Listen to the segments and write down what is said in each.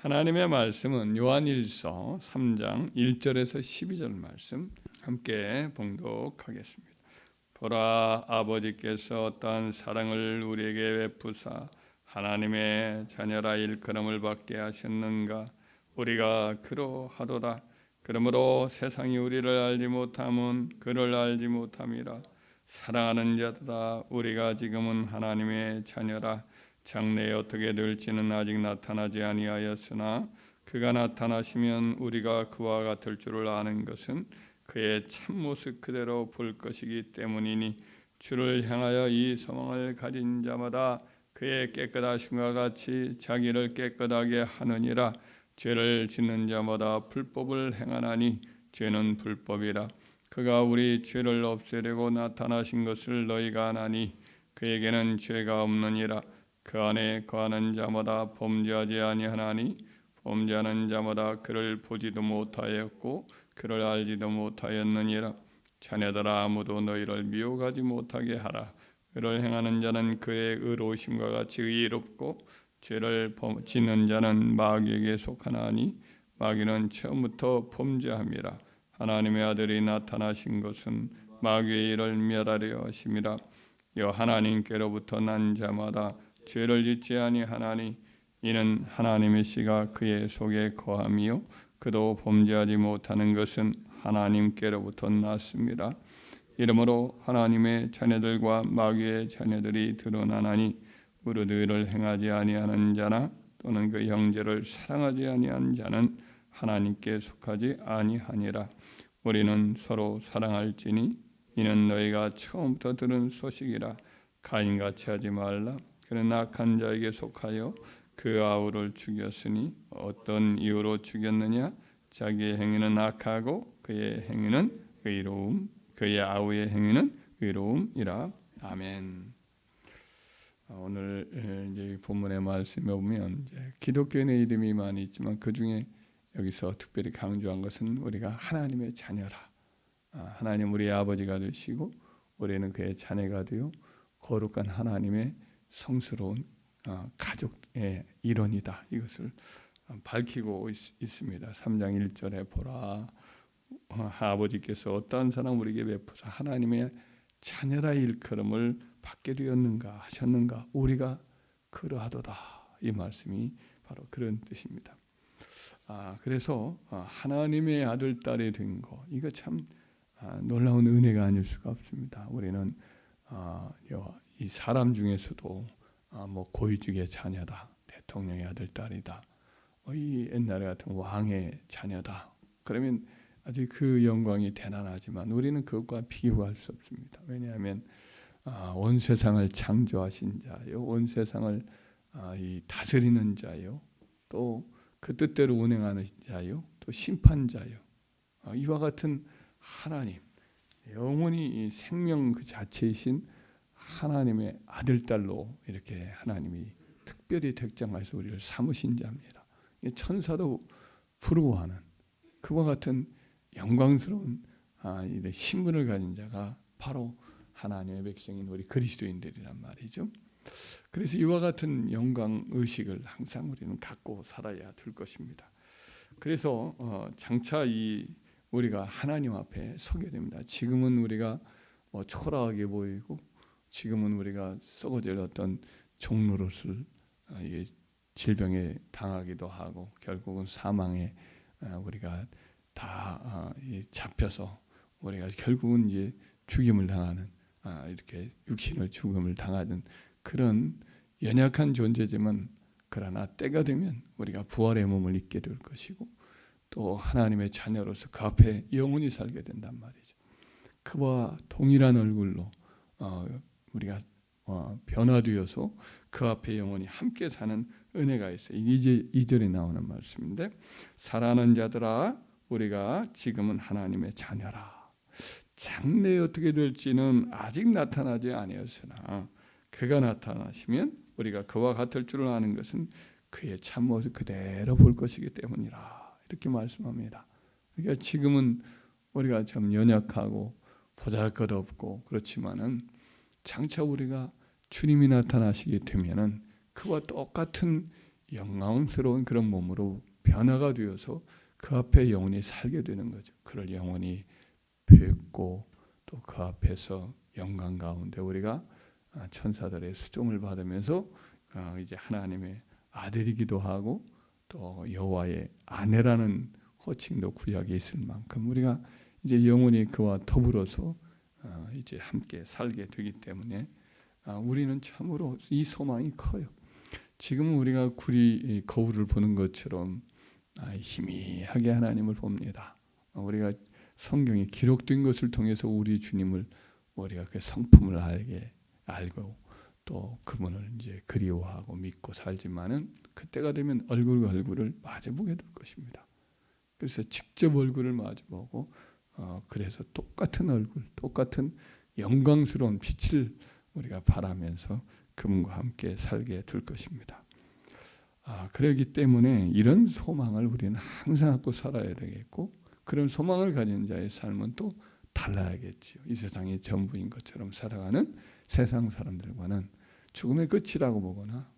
하나님의 말씀은 요한일서 3장 1절에서 12절 말씀 함께 봉독하겠습니다. 보라, 아버지께서 어떠한 사랑을 우리에게 베푸사 하나님의 자녀라 일컬음을 받게 하셨는가. 우리가 그러하도다. 그러므로 세상이 우리를 알지 못함은 그를 알지 못함이라. 사랑하는 자들아, 우리가 지금은 하나님의 자녀라. 장래에 어떻게 될지는 아직 나타나지 아니하였으나 그가 나타나시면 우리가 그와 같을 줄을 아는 것은 그의 참모습 그대로 볼 것이기 때문이니, 주를 향하여 이 소망을 가진 자마다 그의 깨끗하심과 같이 자기를 깨끗하게 하느니라. 죄를 짓는 자마다 불법을 행하나니 죄는 불법이라. 그가 우리 죄를 없애려고 나타나신 것을 너희가 아나니 그에게는 죄가 없느니라. 그 안에 거하는 자마다 범죄하지 아니하나니 범죄하는 자마다 그를 보지도 못하였고 그를 알지도 못하였느니라. 자녀들아, 아무도 너희를 미혹하지 못하게 하라. 그를 행하는 자는 그의 의로우심과 같이 의롭고 죄를 짓는 자는 마귀에게 속하나니 마귀는 처음부터 범죄함이라. 하나님의 아들이 나타나신 것은 마귀의 일을 멸하려 하심이라. 여 하나님께로부터 난 자마다 죄를 짓지 아니하나니 이는 하나님의 씨가 그의 속에 거함이요 그도 범죄하지 못하는 것은 하나님께로부터 났습니다. 이러므로 하나님의 자녀들과 마귀의 자녀들이 드러나나니 무릇 의를 행하지 아니하는 자나 또는 그 형제를 사랑하지 아니하는 자는 하나님께 속하지 아니하니라. 우리는 서로 사랑할지니 이는 너희가 처음부터 들은 소식이라. 가인같이 하지 말라. 그는 악한 자에게 속하여 그 아우를 죽였으니 어떤 이유로 죽였느냐? 자기의 행위는 악하고 그의 행위는 의로움, 그의 아우의 행위는 의로움이라. 아멘. 오늘 이제 본문의 말씀에 보면 기독교인의 이름이 많이 있지만 그 중에 여기서 특별히 강조한 것은 우리가 하나님의 자녀라. 하나님 우리의 아버지가 되시고 우리는 그의 자녀가 되어 거룩한 하나님의 성스러운 가족의 일원이다. 이것을 밝히고 있습니다. 3장 1절에 보라, 아버지께서 어떠한 사랑 우리에게 베푸사 하나님의 자녀라 일컬음을 받게 되었는가 하셨는가. 우리가 그러하도다. 이 말씀이 바로 그런 뜻입니다. 그래서 하나님의 아들 딸이 된 거, 이거 참 놀라운 은혜가 아닐 수가 없습니다. 우리는 이 사람 중에서도 고위직의 자녀다, 대통령의 아들 딸이다, 이 옛날에 같은 왕의 자녀다, 그러면 아주 그 영광이 대단하지만 우리는 그것과 비교할 수 없습니다. 왜냐하면 온 세상을 창조하신 자요, 온 세상을 다스리는 자요, 또 그 뜻대로 운행하는 자요, 또 심판자요, 이와 같은 하나님, 영원히 생명 그 자체이신 하나님의 아들 딸로 이렇게 하나님이 특별히 택정하셔서 우리를 삼으신 자입니다. 천사도 부러워하는 그와 같은 영광스러운 신분을 가진 자가 바로 하나님의 백성인 우리 그리스도인들이란 말이죠. 그래서 이와 같은 영광 의식을 항상 우리는 갖고 살아야 될 것입니다. 그래서 장차 우리가 하나님 앞에 서게 됩니다. 지금은 우리가 초라하게 보이고 지금은 우리가 썩어질 어떤 종로릇을 질병에 당하기도 하고 결국은 사망에 우리가 다 잡혀서 우리가 결국은 이제 죽임을 당하는, 이렇게 육신을 죽음을 당하는 그런 연약한 존재지만, 그러나 때가 되면 우리가 부활의 몸을 입게 될 것이고 또 하나님의 자녀로서 그 앞에 영원히 살게 된단 말이죠. 그와 동일한 얼굴로 우리가 변화되어서 그 앞에 영원히 함께 사는 은혜가 있어요. 이제 2절에 나오는 말씀인데, 사랑하는 자들아, 우리가 지금은 하나님의 자녀라. 장래에 어떻게 될지는 아직 나타나지 아니었으나 그가 나타나시면 우리가 그와 같을 줄을 아는 것은 그의 참모습 그대로 볼 것이기 때문이라. 이렇게 말씀합니다. 그러니까 지금은 우리가 참 연약하고 보잘것없고 그렇지만은 장차 우리가 주님이 나타나시게 되면은 그와 똑같은 영광스러운 그런 몸으로 변화가 되어서 그 앞에 영원히 살게 되는 거죠. 그를 영원히 뵙고 또 그 앞에서 영광 가운데 우리가 천사들의 수종을 받으면서 이제 하나님의 아들이기도 하고 또 여호와의 아내라는 호칭도 구약에 있을 만큼 우리가 이제 영원히 그와 더불어서 이제 함께 살게 되기 때문에 우리는 참으로 이 소망이 커요. 지금 우리가 거울을 보는 것처럼 희미하게 하나님을 봅니다. 우리가 성경에 기록된 것을 통해서 우리 주님을 우리가 그 성품을 알고 또 그분을 이제 그리워하고 믿고 살지만은 그때가 되면 얼굴과 얼굴을 마주보게 될 것입니다. 그래서 직접 얼굴을 마주보고 그래서 똑같은 얼굴, 똑같은 영광스러운 빛을 우리가 바라면서 그분과 함께 살게 될 것입니다. 그렇기 때문에 이런 소망을 우리는 항상 갖고 살아야 되겠고 그런 소망을 가진 자의 삶은 또 달라야겠지요. 이 세상이 전부인 것처럼 살아가는 세상 사람들과는 죽음의 끝이라고 보거나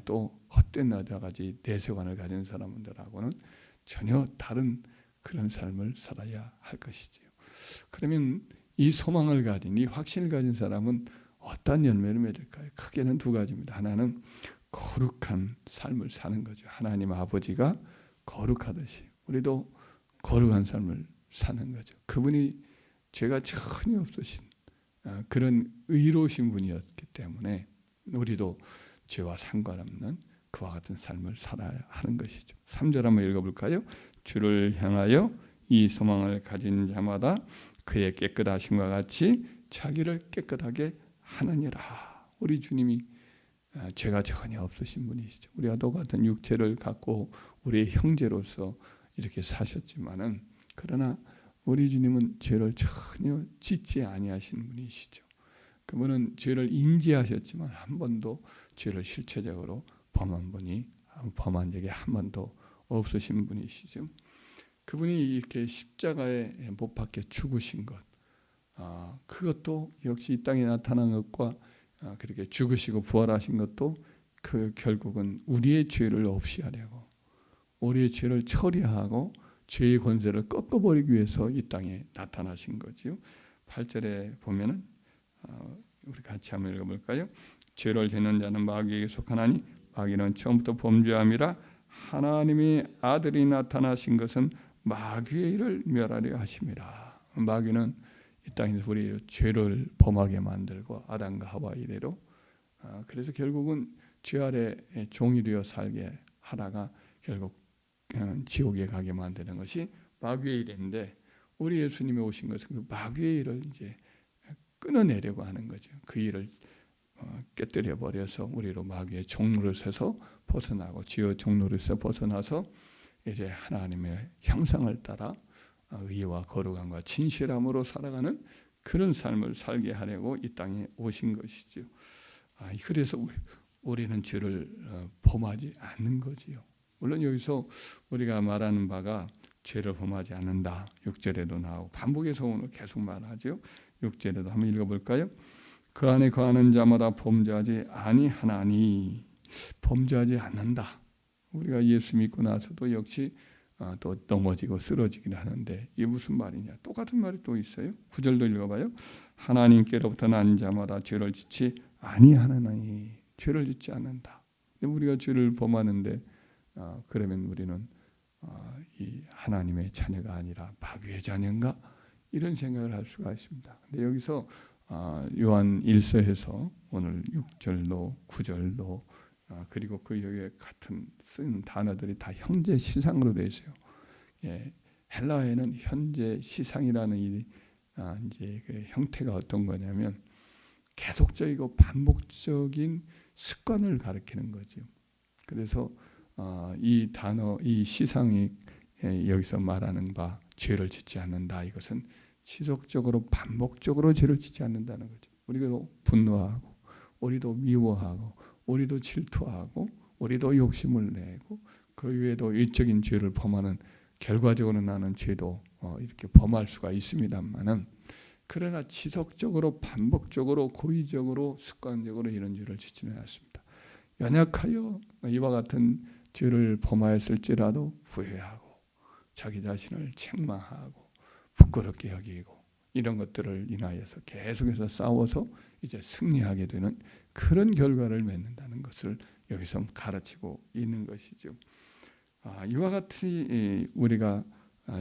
또 헛된 여러 가지 내세관을 가진 사람들하고는 전혀 다른 그런 삶을 살아야 할 것이지요. 그러면 이 소망을 가진, 이 확신을 가진 사람은 어떤 열매를 맺을까요? 크게는 두 가지입니다. 하나는 거룩한 삶을 사는 거죠. 하나님 아버지가 거룩하듯이 우리도 거룩한 삶을 사는 거죠. 그분이 죄가 전혀 없으신 그런 의로우신 분이었기 때문에 우리도 죄와 상관없는 그와 같은 삶을 살아야 하는 것이죠. 3절 한번 읽어볼까요? 주를 향하여 이 소망을 가진 자마다 그의 깨끗하심과 같이 자기를 깨끗하게 하느니라. 우리 주님이 죄가 전혀 없으신 분이시죠. 우리와 똑같은 육체를 갖고 우리의 형제로서 이렇게 사셨지만은 그러나 우리 주님은 죄를 전혀 짓지 아니하신 분이시죠. 그분은 죄를 인지하셨지만 한 번도 죄를 실체적으로 범한 적이 한 번도 없으신 분이시죠. 그분이 이렇게 십자가에 못 박혀 죽으신 것, 그것도 역시 이 땅에 나타난 것과 그렇게 죽으시고 부활하신 것도 그 결국은 우리의 죄를 없이 하려고 우리의 죄를 처리하고 죄의 권세를 꺾어버리기 위해서 이 땅에 나타나신 거지요. 8절에 보면은 우리 같이 한번 읽어볼까요? 죄를 짓는 자는 마귀에게 속하나니 마귀는 처음부터 범죄함이라 하나님의 아들이 나타나신 것은 마귀의 일을 멸하려 하심이라. 마귀는 이 땅에서 우리 죄를 범하게 만들고 아담과 하와 이래로 그래서 결국은 죄 아래 종이 되어 살게 하다가 결국 지옥에 가게 만드는 것이 마귀의 일인데 우리 예수님이 오신 것은 그 마귀의 일을 이제 끊어내려고 하는 거죠. 그 일을 깨뜨려 버려서 우리로 마귀의 종노릇에서 벗어나고 지옥 종노릇에서 벗어나서 이제 하나님의 형상을 따라 의와 거룩함과 진실함으로 살아가는 그런 삶을 살게 하려고 이 땅에 오신 것이죠. 그래서 우리는 죄를 범하지 않는 거지요. 물론 여기서 우리가 말하는 바가 죄를 범하지 않는다. 6절에도 나오고 반복해서 오늘 계속 말하죠. 6절에도 한번 읽어볼까요? 그 안에 거하는 자마다 범죄하지 아니하나니. 범죄하지 않는다. 우리가 예수 믿고 나서도 역시 또 넘어지고 쓰러지긴 하는데 이게 무슨 말이냐? 똑같은 말이 또 있어요. 9절도 읽어봐요. 하나님께로부터 난 자마다 죄를 짓지 아니하나니. 죄를 짓지 않는다. 우리가 죄를 범하는데 그러면 우리는 이 하나님의 자녀가 아니라 마귀의 자녀인가? 이런 생각을 할 수가 있습니다. 근데 여기서 요한 1서에서 오늘 6절도 9절도 그리고 그 여기에 같은 쓴 단어들이 다 현재 시상으로 되어 있어요. 예, 헬라어에는 현재 시상이라는 이제 그 형태가 어떤 거냐면 계속적이고 반복적인 습관을 가리키는 거죠. 그래서 이 단어, 이 시상이 여기서 말하는 바 죄를 짓지 않는다. 이것은 지속적으로 반복적으로 죄를 짓지 않는다는 거죠. 우리도 분노하고 우리도 미워하고 우리도 질투하고 우리도 욕심을 내고 그 외에도 일적인 죄를 범하는 결과적으로 나는 죄도 이렇게 범할 수가 있습니다만은 그러나 지속적으로 반복적으로 고의적으로 습관적으로 이런 죄를 짓지는 않습니다. 연약하여 이와 같은 죄를 범하였을지라도 후회하고 자기 자신을 책망하고 부끄럽게 여기고 이런 것들을 인하여서 계속해서 싸워서 이제 승리하게 되는 그런 결과를 맺는다는 것을 여기서 가르치고 있는 것이죠. 이와 같이 우리가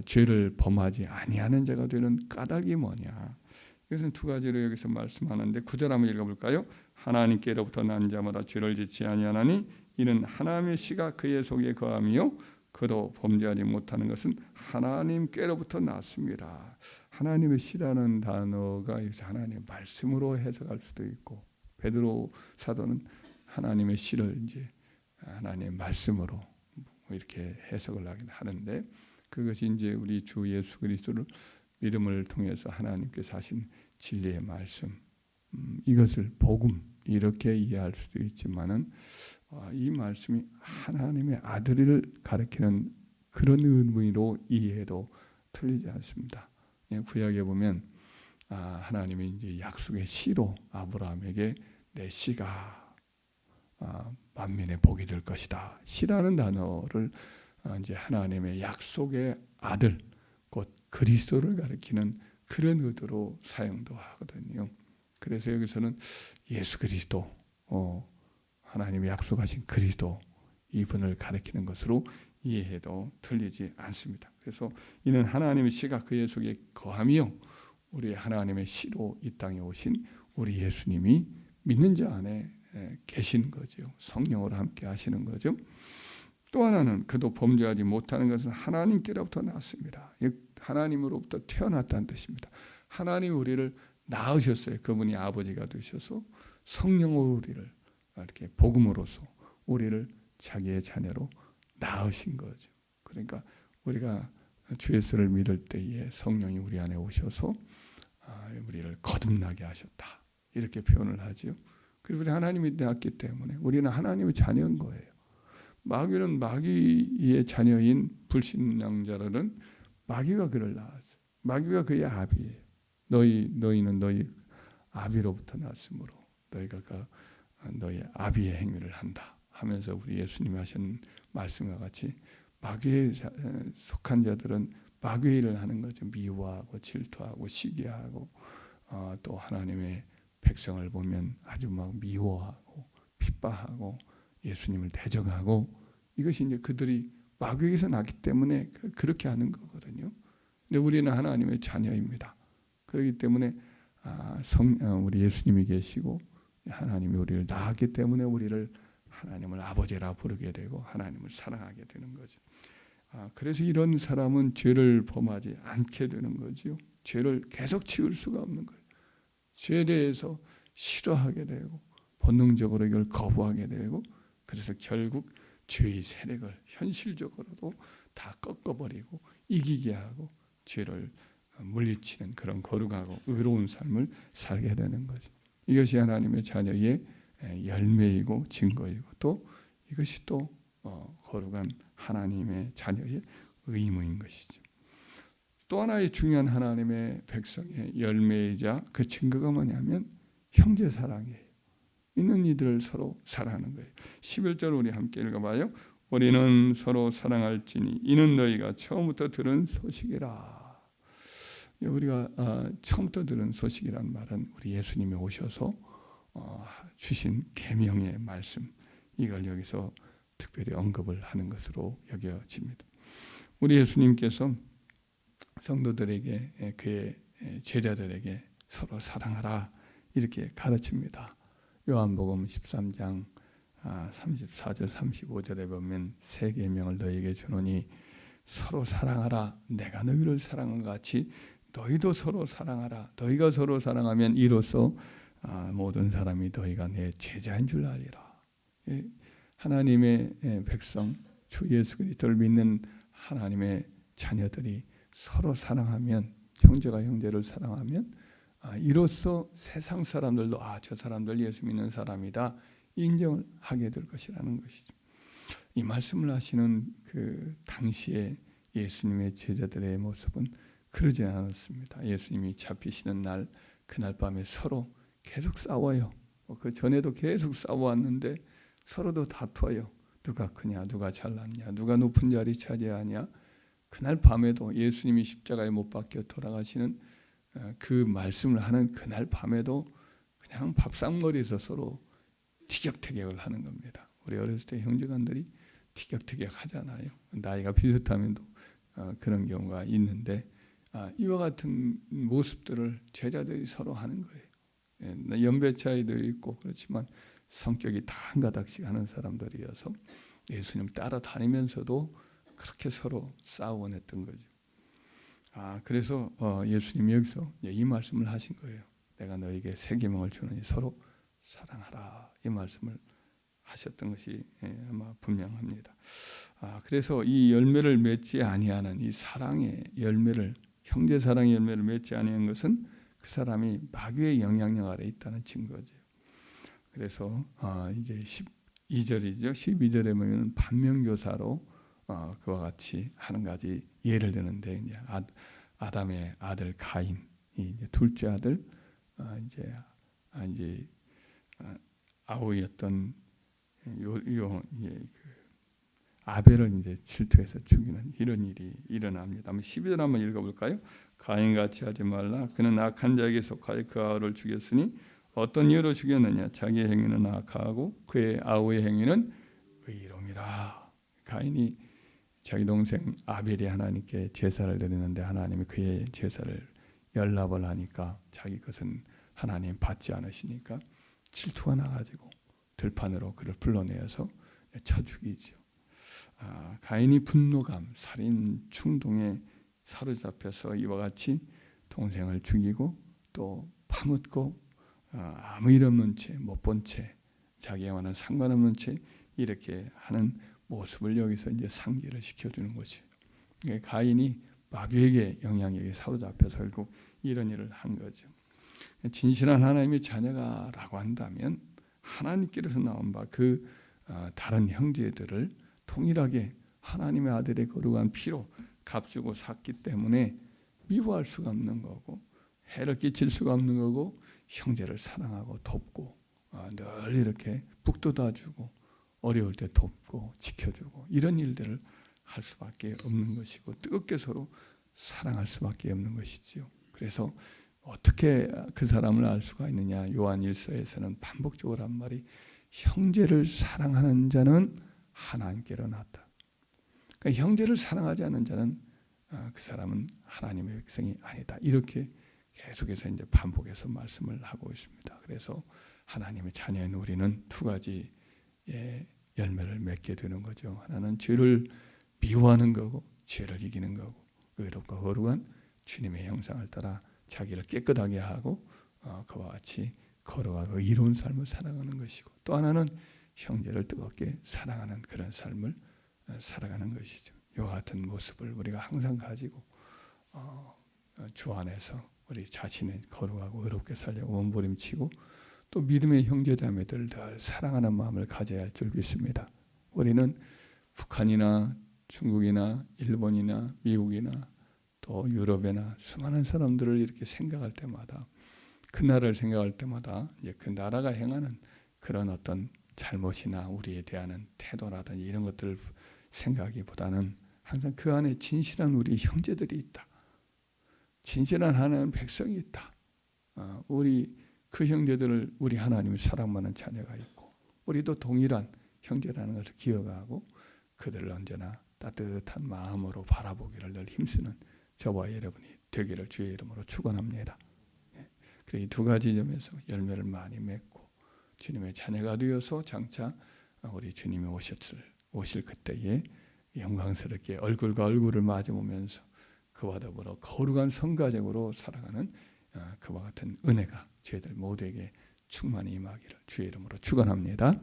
죄를 범하지 아니하는 자가 되는 까닭이 뭐냐? 이것은 두 가지로 여기서 말씀하는데 9절 한번 읽어볼까요? 하나님께로부터 난 자마다 죄를 짓지 아니하나니 이는 하나님의 씨가 그의 속에 거함이요 그도 범죄하지 못하는 것은 하나님께로부터 났습니다. 하나님의 씨라는 단어가 여기서 하나님의 말씀으로 해석할 수도 있고 베드로 사도는 하나님의 씨를 이제 하나님의 말씀으로 이렇게 해석을 하긴 하는데 그것이 이제 우리 주 예수 그리스도를 믿음을 통해서 하나님께서 하신 진리의 말씀 이것을 복음 이렇게 이해할 수도 있지만은 이 말씀이 하나님의 아들을 가리키는 그런 의미로 이해해도 틀리지 않습니다. 구약에 보면 하나님이 이제 약속의 씨로 아브라함에게 내 씨가 만민의 복이 될 것이다. 씨라는 단어를 이제 하나님의 약속의 아들 곧 그리스도를 가리키는 그런 의도로 사용도 하거든요. 그래서 여기서는 예수 그리스도 하나님이 약속하신 그리스도 이분을 가리키는 것으로 이해해도 틀리지 않습니다. 그래서 이는 하나님의 씨가 그의 속에 거함이요 우리 하나님의 씨로 이 땅에 오신 우리 예수님이 믿는 자 안에 계신 거죠. 성령으로 함께 하시는 거죠. 또 하나는 그도 범죄하지 못하는 것은 하나님께로부터 났습니다. 하나님으로부터 태어났다는 뜻입니다. 하나님 우리를 낳으셨어요. 그분이 아버지가 되셔서 성령으로 우리를 이렇게 복음으로써 우리를 자기의 자녀로 낳으신 거죠. 그러니까 우리가 주 예수를 믿을 때에 성령이 우리 안에 오셔서 우리를 거듭나게 하셨다. 이렇게 표현을 하지요. 그리고 우리 하나님이 낳았기 때문에 우리는 하나님의 자녀인 거예요. 마귀는 마귀의 자녀인 불신앙자들은 마귀가 그를 낳았어요. 마귀가 그의 아비예요. 너희는 너희 아비로부터 났으므로 너희가 너희 아비의 행위를 한다 하면서 우리 예수님이 하신 말씀과 같이 마귀에 속한 자들은 마귀의 일을 하는 거죠. 미워하고 질투하고 시기하고 또 하나님의 백성을 보면 아주 막 미워하고 핍박하고 예수님을 대적하고 이것이 이제 그들이 마귀에게서 났기 때문에 그렇게 하는 거거든요. 근데 우리는 하나님의 자녀입니다. 그렇기 때문에 우리 예수님이 계시고 하나님이 우리를 낳았기 때문에 우리를 하나님을 아버지라 부르게 되고 하나님을 사랑하게 되는 거죠. 그래서 이런 사람은 죄를 범하지 않게 되는 거죠. 죄를 계속 지을 수가 없는 거예요. 죄에 대해서 싫어하게 되고 본능적으로 이걸 거부하게 되고 그래서 결국 죄의 세력을 현실적으로도 다 꺾어버리고 이기게 하고 죄를 물리치는 그런 거룩하고 의로운 삶을 살게 되는 거죠. 이것이 하나님의 자녀의 열매이고 증거이고 또 이것이 또 거룩한 하나님의 자녀의 의무인 것이죠. 또 하나의 중요한 하나님의 백성의 열매이자 그 증거가 뭐냐면 형제 사랑이에요. 있는 이들을 서로 사랑하는 거예요. 11절 우리 함께 읽어봐요. 우리는 서로 사랑할지니 이는 너희가 처음부터 들은 소식이라. 우리가 처음부터 들은 소식이란 말은 우리 예수님이 오셔서 주신 계명의 말씀 이걸 여기서 특별히 언급을 하는 것으로 여겨집니다. 우리 예수님께서 성도들에게 그의 제자들에게 서로 사랑하라 이렇게 가르칩니다. 요한복음 13장 34절 35절에 보면 새 계명을 너희에게 주노니 서로 사랑하라. 내가 너희를 사랑한 것 같이 너희도 서로 사랑하라. 너희가 서로 사랑하면 이로써 모든 사람이 너희가 내 제자인 줄 알리라. 하나님의 백성 주 예수 그리스도를 믿는 하나님의 자녀들이 서로 사랑하면 형제가 형제를 사랑하면 이로써 세상 사람들도 저 사람들 예수 믿는 사람이다 인정을 하게 될 것이라는 것이죠. 이 말씀을 하시는 그 당시에 예수님의 제자들의 모습은 그러지 않았습니다. 예수님이 잡히시는 날 그날 밤에 서로 계속 싸워요. 그 전에도 계속 싸워왔는데 서로도 다투어요. 누가 크냐, 누가 잘났냐, 누가 높은 자리 차지하냐. 그날 밤에도 예수님이 십자가에 못 박혀 돌아가시는 그 말씀을 하는 그날 밤에도 그냥 밥상머리에서 서로 티격태격을 하는 겁니다. 우리 어렸을 때 형제간들이 티격태격 하잖아요. 나이가 비슷하면도 그런 경우가 있는데 이와 같은 모습들을 제자들이 서로 하는 거예요. 연배 차이도 있고 그렇지만 성격이 다 한 가닥씩 하는 사람들이어서 예수님 따라다니면서도 그렇게 서로 싸우곤 했던 거죠. 그래서 예수님이 여기서 이 말씀을 하신 거예요. 내가 너에게 새 계명을 주노니 서로 사랑하라. 이 말씀을 하셨던 것이 아마 분명합니다. 그래서 이 열매를 맺지 아니하는 이 사랑의 열매를, 형제 사랑의 열매를 맺지 아니하는 것은 그 사람이 마귀의 영향력 아래 있다는 증거죠. 그래서 이제 12절이죠. 12절에 보면 반면교사로 그와 같이 한 가지 예를 드는데, 이제 아담의 아들 가인, 이제 둘째 아들 이제 아우였던 아벨을 이제 질투해서 죽이는 이런 일이 일어납니다. 12절 한번 읽어볼까요? 가인같이 하지 말라. 그는 악한 자에게 속하여 그 아우를 죽였으니 어떤 이유로 죽였느냐? 자기의 행위는 악하고 그의 아우의 행위는 의로움이라. 가인이 자기 동생 아벨이 하나님께 제사를 드리는데 하나님이 그의 제사를 연락을 하니까 자기 것은 하나님 받지 않으시니까 질투가 나가지고 들판으로 그를 불러내어서 쳐 죽이죠. 가인이 분노감, 살인 충동에 사로잡혀서 이와 같이 동생을 죽이고 또 파묻고 아무 일 없는 채, 못 본 채, 자기와는 상관없는 채 이렇게 하는 모습을 여기서 이제 상기를 시켜주는 것이에요. 가인이 마귀에게 영향력에 사로잡혀서 결국 이런 일을 한 거죠. 진실한 하나님의 자녀가라고 한다면 하나님께로서 나온 바 그 다른 형제들을 동일하게 하나님의 아들의 거룩한 피로 값주고 샀기 때문에 미워할 수가 없는 거고 해를 끼칠 수가 없는 거고 형제를 사랑하고 돕고 늘 이렇게 북돋아주고 어려울 때 돕고 지켜주고 이런 일들을 할 수밖에 없는 것이고 뜨겁게 서로 사랑할 수밖에 없는 것이지요. 그래서 어떻게 그 사람을 알 수가 있느냐? 요한 1서에서는 반복적으로 한 말이 형제를 사랑하는 자는 하나님께로 났다. 그러니까 형제를 사랑하지 않는 자는 그 사람은 하나님의 백성이 아니다. 이렇게 계속해서 이제 반복해서 말씀을 하고 있습니다. 그래서 하나님의 자녀인 우리는 두 가지의 열매를 맺게 되는 거죠. 하나는 죄를 미워하는 거고 죄를 이기는 거고 의롭고 거룩한 주님의 형상을 따라 자기를 깨끗하게 하고 그와 같이 거룩하고 이로운 삶을 살아가는 것이고 또 하나는 형제를 뜨겁게 사랑하는 그런 삶을 살아가는 것이죠. 이와 같은 모습을 우리가 항상 가지고 주 안에서 우리 자신을 거룩하고 의롭게 살려고 몸부림치고 또 믿음의 형제자매들을 늘 사랑하는 마음을 가져야 할 줄 믿습니다. 우리는 북한이나 중국이나 일본이나 미국이나 또 유럽이나 수많은 사람들을 이렇게 생각할 때마다 그 나라를 생각할 때마다 이제 그 나라가 행하는 그런 어떤 잘못이나 우리에 대한 태도라든지 이런 것들을 생각하기보다는 항상 그 안에 진실한 우리 형제들이 있다. 진실한 하나님 백성이 있다. 우리 그 형제들을 우리 하나님의 사랑받는 자녀가 있고 우리도 동일한 형제라는 것을 기억하고 그들을 언제나 따뜻한 마음으로 바라보기를 늘 힘쓰는 저와 여러분이 되기를 주의 이름으로 축원합니다. 그래서 이 두 가지 점에서 열매를 많이 맺고 주님의 자녀가 되어서 장차 우리 주님이 오실 그때에 영광스럽게 얼굴과 얼굴을 마주보면서 그와 더불어 거룩한 성가적으로 살아가는 그와 같은 은혜가 저희들 모두에게 충만히 임하기를 주의 이름으로 축원합니다.